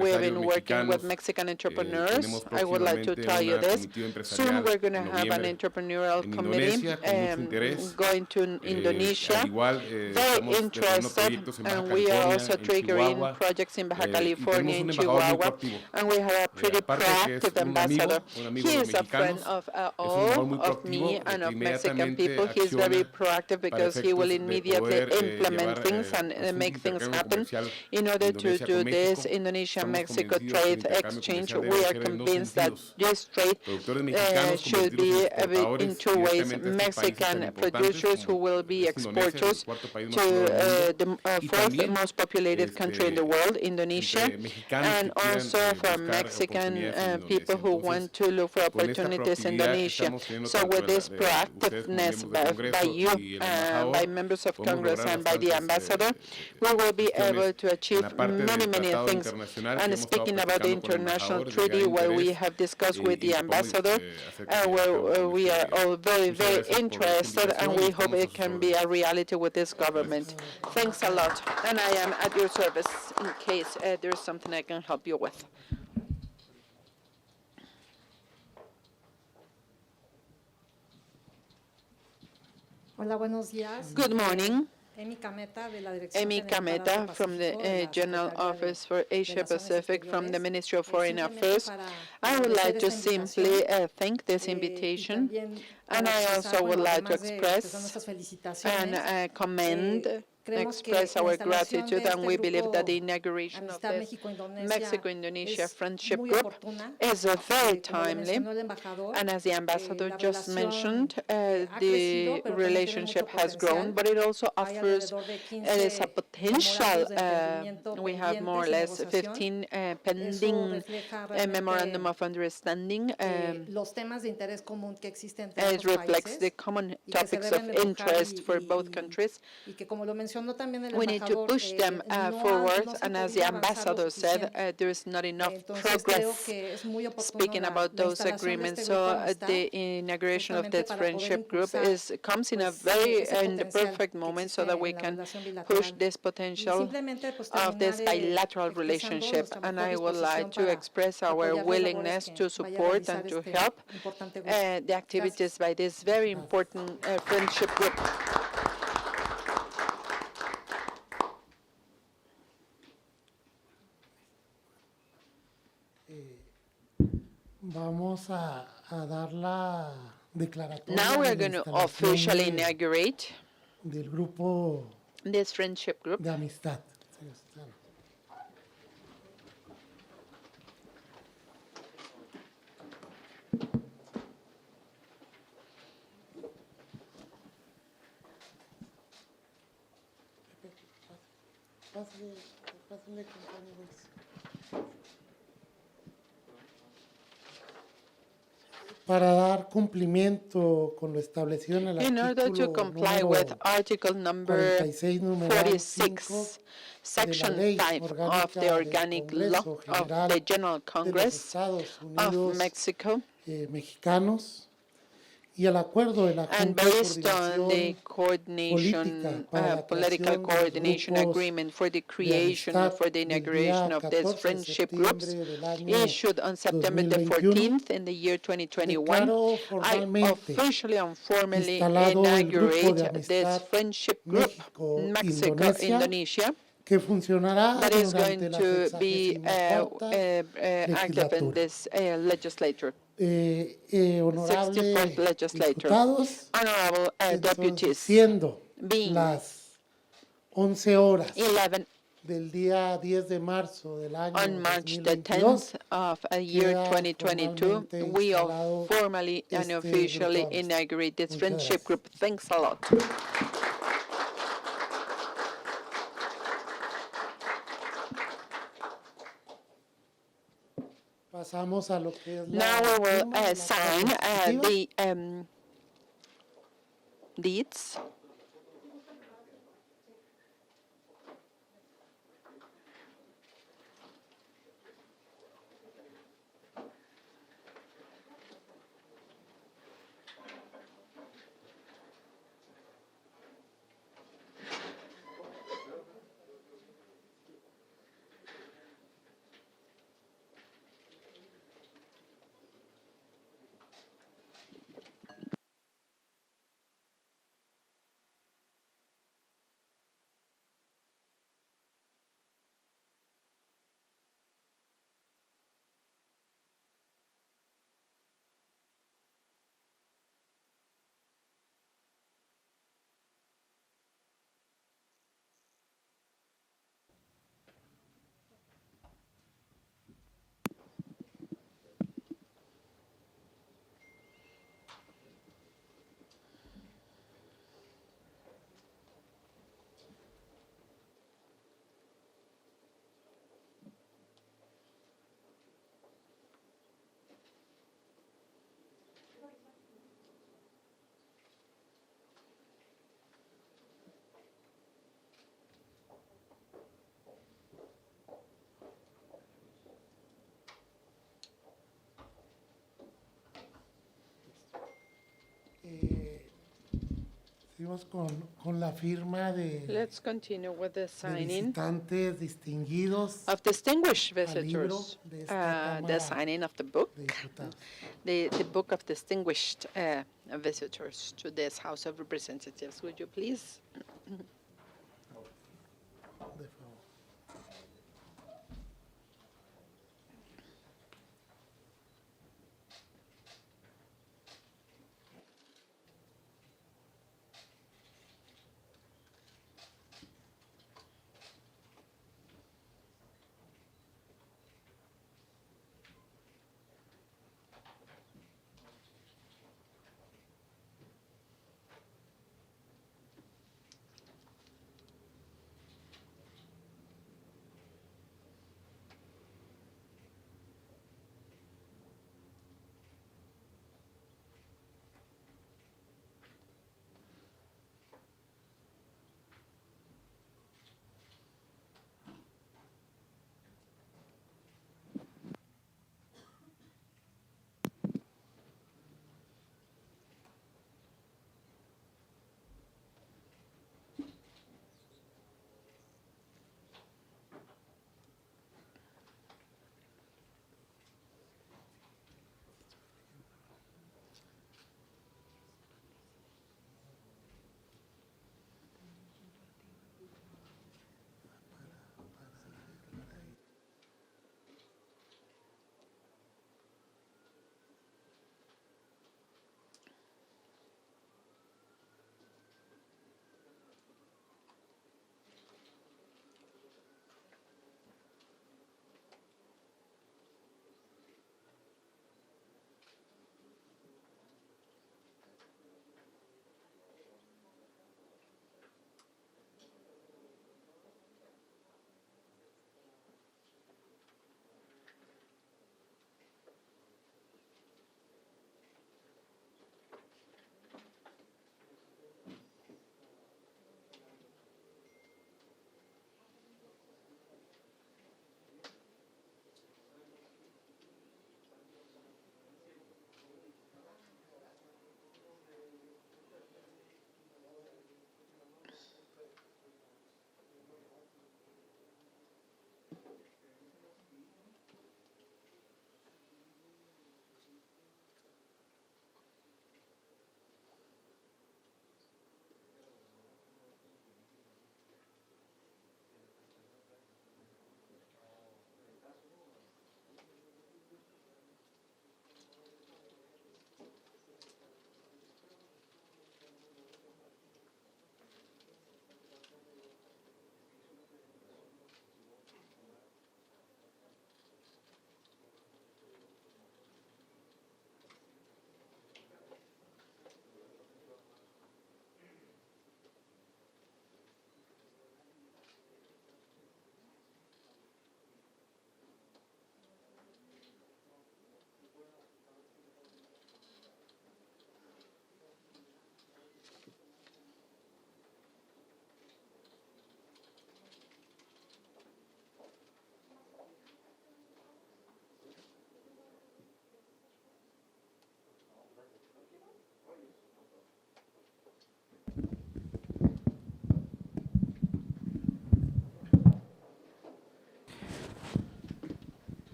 we have empresarios been working with mexicanos. Mexican entrepreneurs. Tenemos I would like to próximamente tell you una this. comitiva Soon empresarial we're going to en have an noviembre entrepreneurial en committee Indonesia, con mucho interés. going to Indonesia. Al igual, Very estamos interested, proyectos en Baja and we are California, also en triggering Chihuahua, projects in Baja y California, tenemos in un embajador muy Chihuahua, proactivo. and we have a pretty Aparte que es proactive un amigo ambassador. de He los is a friend mexicanos, of es un embajador all muy of me proactivo, and que of Mexican people. inmediatamente He is very acciona proactive para because he will efectos de immediately poder implement llevar things and un make things intercambio happen comercial in order to Indonesia do con this. México. Indonesia-Mexico convencidos que el trade intercambio exchange, comercial we debe are ser en dos convinced that sentidos. this trade Productores mexicanos should convertidos be en exportadores in two ways. directamente a estos países tan Mexican importantes producers who como will be es Indonesia, el exporters cuarto país más to poblado del mundo, the y fourth también most populated country in the world, Indonesia, entre mexicanos and que quieran also for buscar Mexican oportunidades en people Indonesia. who Entonces, want to look for con esta opportunities in proactividad que Indonesia. estamos teniendo So tanto with this ustedes como proactiveness miembros del by Congreso you, y el embajador, by members of podemos Congress lograr and by the bastantes ambassador, we will be able to en achieve la parte many, del many tratado things. internacional que And hemos estado speaking about the platicando con el international embajador, de que hay treaty, where we interés have discussed with y the que podemos ambassador, hacer que se lleve a where cabo con we este are all gobierno. very, Muchas very gracias por esta interested, and invitación we y hope estamos a it sus can be órdenes. a reality with this government. Thanks a lot, and I am at your service in case there's something I can help you with. Hola, buenos días. Good morning. Emi Cameta, de la Dirección Amy General para el Cameta from Pacífico, de the la General Secretaría Office for Asia Relaciones Pacific from the Exteriores. Ministry of Foreign Simplemente Affairs. para I would agradecer like to esta simply invitación, thank this y invitation también and para I expresar, also would bueno, like to además de expresar express nuestras and felicitaciones, commend, creemos que express la our instalación gratitude, de and we este believe that the grupo inauguration of Amistad this México-Indonesia Mexico-Indonesia es Friendship muy Group oportuna. is very Como lo timely. mencionó el embajador, And as the ambassador la just relación, mentioned, ha the crecido, pero también tiene relationship mucho has grown, potencial. but it also Hay offers alrededor de is a 15 potential. memorandos de entendimiento We have more or pendientes y less negociación. 15 Eso pending refleja realmente memorandum of understanding. los temas de interés común que existen entre It ambos reflects the países common y que se topics of deben enfocar interest for both countries. y que como lo mencionó también el We need to embajador, push them no forward, se han and as the podido avanzar lo ambassador said, suficiente. there is not enough Entonces creo progress. que es muy oportuno Speaking la about those instalación de agreements, este so grupo de amistad, the inauguration of justamente this para poder friendship group impulsar, comes in a pues, very ese in the potencial perfect que moment, so existe that we en la can relación push bilateral. this Y potential simplemente, pues, of this terminaré bilateral expresando relationship. nuestra And mejor I would like disposición to para express our apoyar las labores willingness que to vaya a support and realizar to este help importante grupo. the activities by this very important friendship group. Vamos a dar la declaratoria Now de we're la going to instalación officially inaugurate del Grupo this friendship group. de Amistad. Pásale, compañeros. Para dar cumplimiento con lo establecido en el In order to artículo comply número with Article number 46, numeral 46, Section 5 of the Organic Law of the General Congress of Mexico, mexicanos y el acuerdo de la and Junta de based on the Coordinación political coordination agreement for the creation, for the inauguration of this friendship groups, issued on September the 14th in the year 2021, I officially and formally inaugurate this friendship group, Mexico-Indonesia, que funcionará that is durante going la to be 64ª active in legislatura. this legislature. Honorables 64th legislature. diputados, Honorable deputies, siendo being las 11 horas 11 del día 10 de marzo del año on March the 2022, 10th of a year queda 2022, formalmente we instalado formally and este officially grupo de amistad. inaugurate this Muchas friendship gracias. group. Thanks a lot. Pasamos a lo que es Now la we will firma de la sign parte ejecutiva. the deeds. Seguimos con la firma de Let's continue with the signing visitantes distinguidos of distinguished al libro visitors, de esta the Cámara signing of the book, de Diputados. the book of distinguished visitors to this House of Representatives. Would you please? De favor.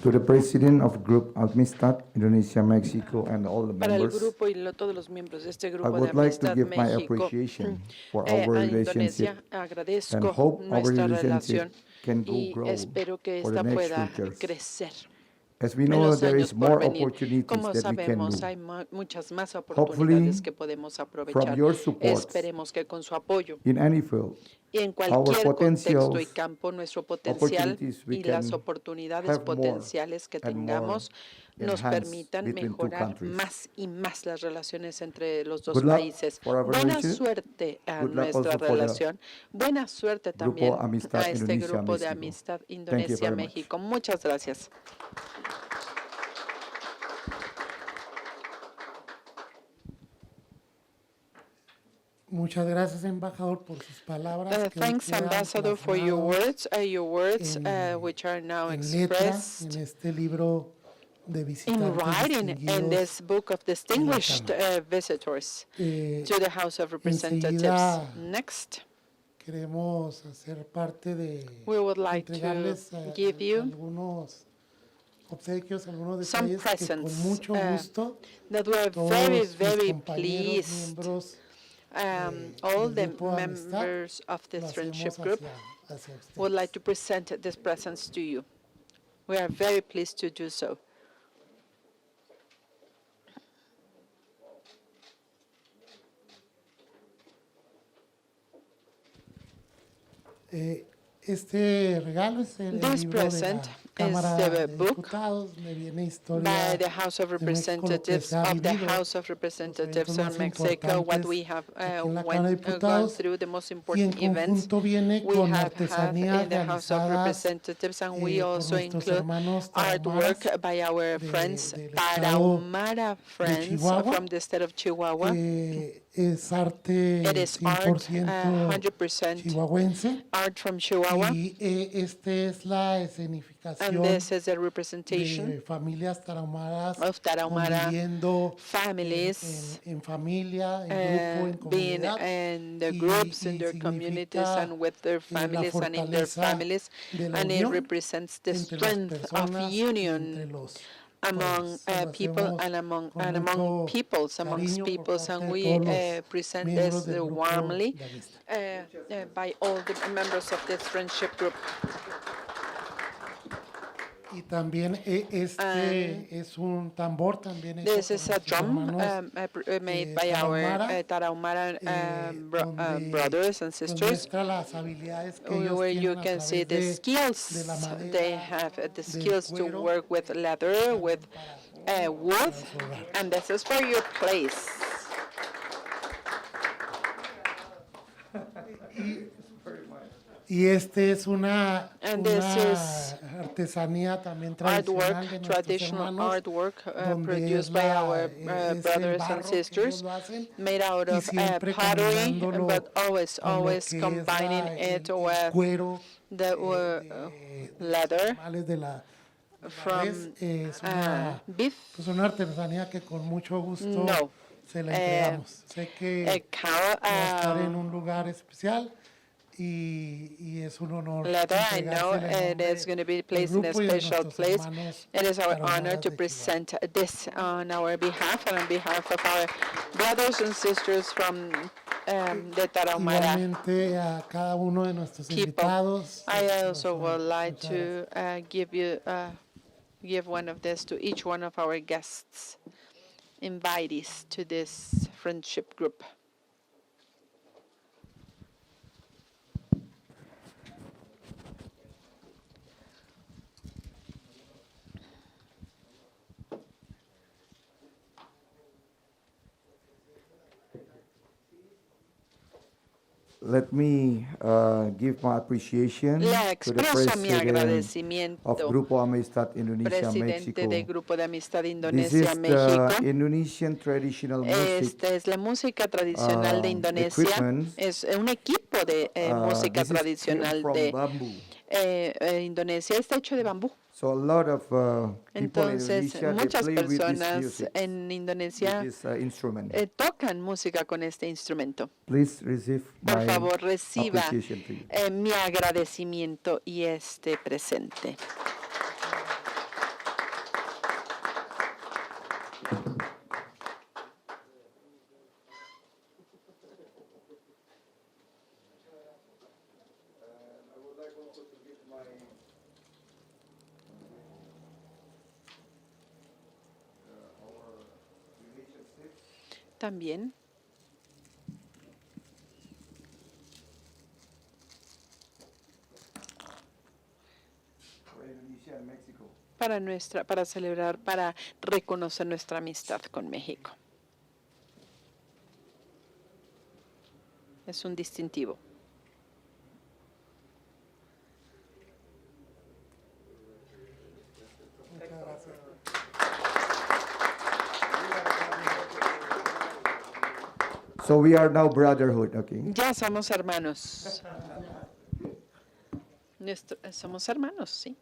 To the President of Group Amistad, Indonesia, Mexico, and all the Para el members, grupo y todos los miembros de este I grupo de would like to amistad give my México appreciation for our a relationship Indonesia, and agradezco hope our nuestra relationship relación can go y grow espero que for the esta next pueda futures. crecer As we en know, los there años is por more venir. opportunities Como that we can sabemos, do. hay muchas más Hopefully, oportunidades que podemos aprovechar. your support Esperemos que con su apoyo In any field, y en our cualquier contexto y potentials, campo, nuestro potencial opportunities we y las can oportunidades have more potenciales que and more tengamos nos enhanced permitan between two mejorar countries. más y más las relaciones entre los dos Good luck países. for our Buena relationship. suerte a Good luck nuestra also for the relación. Buena suerte Grupo también Amistad a este Indonesia, grupo de México. amistad Thank you very much. Indonesia-México. Muchas gracias. Muchas gracias, embajador, por sus palabras. que hoy Thanks, quedan Ambassador, for your plasmados words, en- which are now en letra expressed en este libro de in visitantes writing in distinguidos. this book of distinguished visitors to the House of Representatives. Enseguida Next, queremos hacer parte de we would like to entregarles give you algunos obsequios, algunos some detalles que con presents mucho gusto that we're todos very, mis very compañeros, pleased. miembros All del the Grupo de Amistad members of lo this hacemos friendship group hacia would like ustedes. to present these presents to you. We are very pleased to do so. Este regalo es el This libro de present la is Cámara the de book Diputados, me viene by historia the House of de México, lo que Representatives se ha of the vivido, House of los Representatives eventos of más Mexico, what importantes we have aquí en la Cámara de gone Diputados, through, the most y en important events conjunto viene we con have artesanías in the House of realizadas Representatives, and we por also nuestros include hermanos tarahumaras artwork by our friends, del estado Tarahumara friends Chihuahua. from the state of Chihuahua. Es arte It is art 100% 100% chihuahuense art from Chihuahua, y este es la and escenificación this is a representation de familias tarahumaras of Tarahumara conviviendo families en familia, en grupo, en being comunidad in their y- groups, y in their communities, significa, and with their la families and in their fortaleza families, de la and it unión represents the entre las strength of personas y entre union los among pueblos. Lo people hacemos and among con mucho peoples, amongst cariño por peoples, parte and de we todos los present miembros this del Grupo warmly de Amistad. by all the members of this friendship group. Y también este es un tambor también hecho This por is a nuestros drum hermanos, made by our Tarahumara, donde brothers and pues sisters, muestra las habilidades que ellos where you tienen a can see the través de la skills madera, they have, the del skills to cuero, work with leather, with wood, su hogar. and this is for your place. Y este es una And this is artesanía también tradicional Artwork, de nuestros traditional hermanos, artwork donde produced es by la- our es el brothers barro and que ellos sisters, lo hacen, made out y of siempre pottery, combinándolo but always con lo always que es combining it with cuero the de leather animales de la from res. Es una, beef, pues una artesanía que con mucho gusto No. se la entregamos. Sé que a cow, va a estar en un lugar especial y es un honor leather. I know entregársela en it nombre is going to be del placed in a grupo y de special nuestros place. hermanos It is our honor tarahumaras to de present this on our behalf and on behalf of our brothers and sisters from the Tarahumara Igualmente a cada uno de nuestros people. invitados. I also would like Muchas to give one of this to each one of our guests, invitees to this friendship group. Let me give my appreciation Le to the expreso mi President of agradecimiento, Grupo Amistad Indonesia, presidente Mexico. del Grupo de Amistad This is Indonesia, the México. Indonesian traditional music Esta es la música tradicional de Indonesia. equipment. Es un equipo de música This is came tradicional from de bamboo. Indonesia. Está hecho de bambú. So a lot of people in Entonces, Indonesia, they muchas play with this personas music, en Indonesia with this instrument. tocan música con este instrumento. Please receive Por my favor, reciba appreciation to you. mi agradecimiento y este presente. También para celebrar, para reconocer nuestra amistad con México. Es un distintivo. So we are now brotherhood, okay? Ya somos hermanos. Somos hermanos, sí.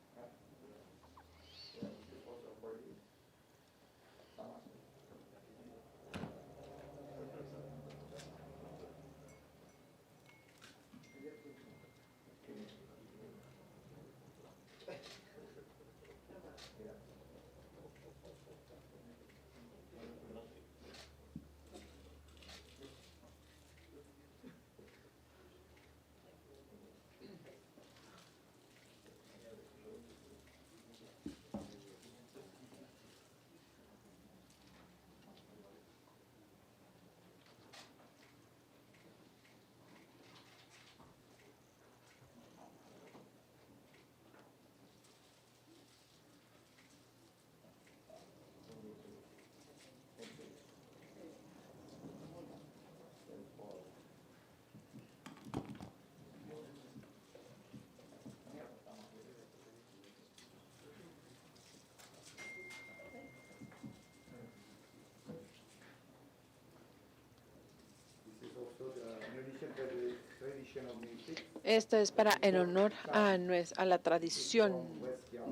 Esto es para en honor a la tradición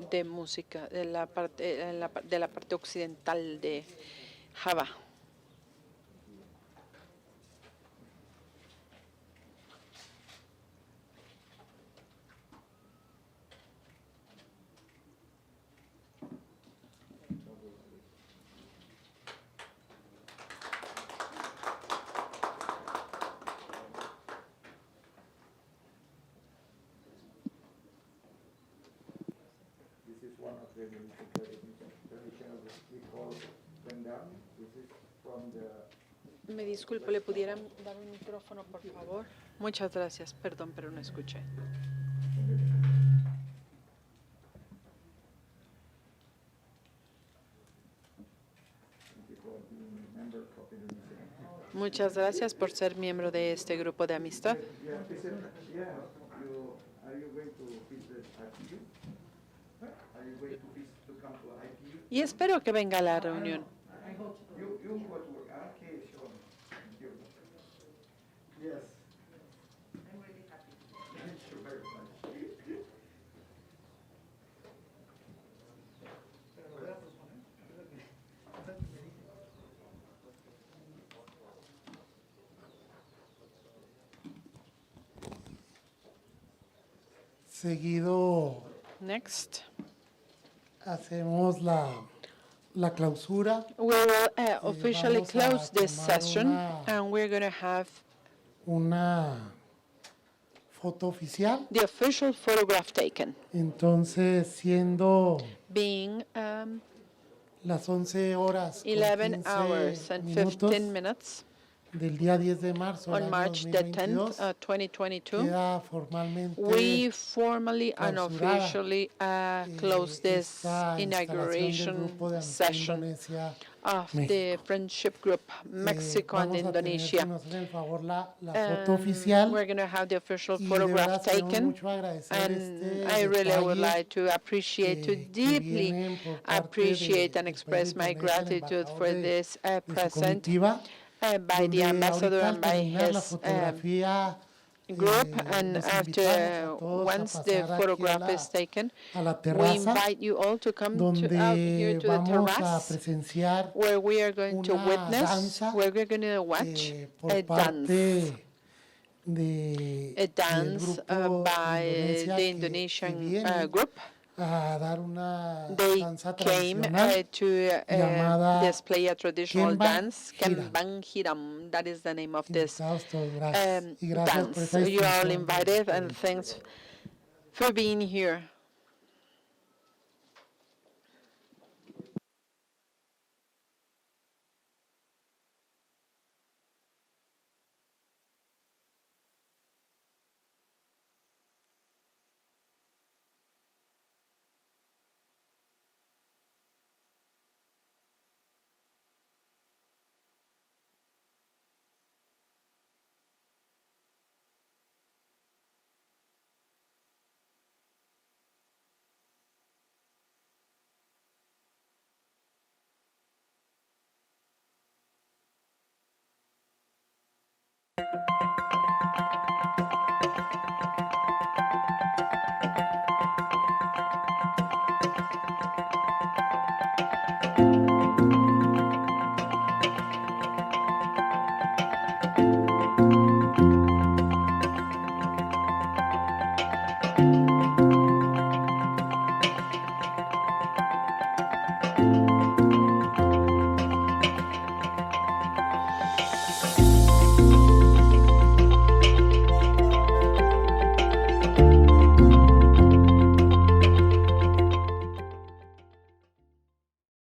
de música de la parte occidental de Java. This is one of the traditional we call Reunión. This is from the Me disculpo, ¿le pudieran dar un micrófono, por favor? Muchas gracias. Perdón, pero no escuché. Muchas gracias por ser miembro de este grupo de amistad. Y espero que venga a la reunión. Seguido Next, hacemos la clausura. we will officially vamos a close this tomar session, una- and we're going to have Una foto oficial. the official photograph taken, Entonces, siendo being las 11 horas con 11 15 hours and minutos 15 minutes del día 10 de marzo del on año March the 10th, 2022, 2022. queda formalmente We formally and clausurada, officially close this esta instalación del inauguration Grupo de Amistad session Indonesia, of México. the Friendship Group Mexico and Vamos a tener que Indonesia. nos hacer el favor la foto oficial. We're going to have the official Y de photograph veras queremos taken, mucho agradecer and este I really would detalle like to appreciate, to que deeply vienen por parte appreciate and del express país de my Indonesia, el gratitude for embajador this de su present comitiva, by the donde ambassador ahorita and al by terminar la his fotografía, group, and los after invitamos a todos a once the pasar aquí a photograph is taken, la we terraza, invite you all to come out here donde to the vamos a terrace, presenciar where we are going to una witness, danza, where we're going to watch por a dance. parte de, A dance del grupo by Indonesia the que Indonesian viene group. a dar una They danza came tradicional to llamada display a traditional Kembang dance, Hiram. Kembang Hiram. That is the name of this Invitados todos, gracias. Y gracias por dance. esta You're all distinción. invited, and thanks for being here.